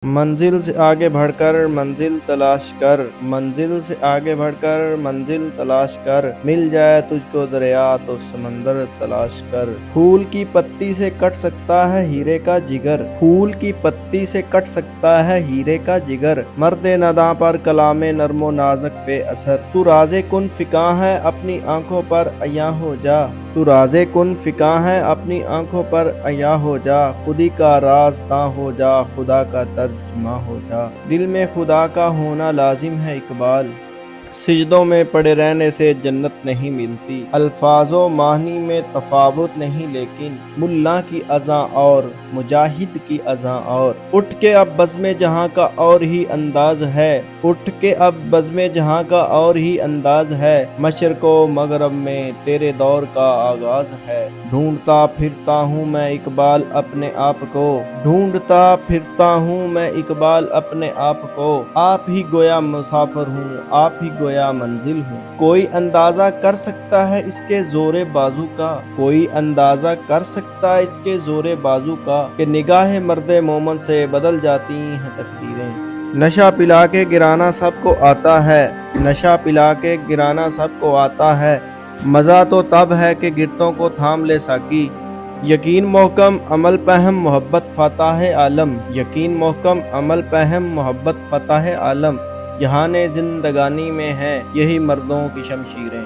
منزل سے آگے بڑھ کر منزل تلاش کر، منزل سے آگے بڑھ کر منزل تلاش کر، مل جائے تجھ کو دریا تو سمندر تلاش کر۔ پھول کی پتی سے کٹ سکتا ہے ہیرے کا جگر، پھول کی پتی سے کٹ سکتا ہے ہیرے کا جگر، مرد نداں پر کلام نرم و نازک بے اثر۔ تو راز کن فکاں ہے اپنی آنکھوں پر عیاں ہو جا، تو راز کن فکاں ہے اپنی آنکھوں پر عیاں ہو جا، خودی کا راز داں ہو جا، خدا کا ترجمہ ہو جا۔ دل میں خدا کا ہونا لازم ہے اقبال، سجدوں میں پڑے رہنے سے جنت نہیں ملتی۔ الفاظ و معنی میں تفاوت نہیں لیکن ملا کی اذاں اور مجاہد کی اذاں اور۔ اٹھ کے اب بزم جہاں کا اور ہی انداز ہے، اٹھ کے اب بزم جہاں کا اور ہی انداز ہے، مشرق و مغرب میں تیرے دور کا آغاز ہے۔ ڈھونڈتا پھرتا ہوں میں اقبال اپنے آپ کو، ڈھونڈتا پھرتا ہوں میں اقبال اپنے آپ کو، آپ ہی گویا مسافر ہوں، آپ ہی گویا منزل ہوں۔ کوئی اندازہ کر سکتا ہے اس کے زور بازو کا، کوئی اندازہ کر سکتا ہے اس کے زور بازو کا، کہ نگاہ مرد مومن سے بدل جاتی ہیں تقدیریں۔ نشہ پلا کے گرانا سب کو آتا ہے، نشہ پلا کے گرانا سب کو آتا ہے، مزہ تو تب ہے کہ گرتوں کو تھام لے ساقی۔ یقین محکم عمل پہم محبت فتح عالم، یقین محکم عمل پہم محبت فتح عالم، جہان زندگانی میں ہیں یہی مردوں کی شمشیریں۔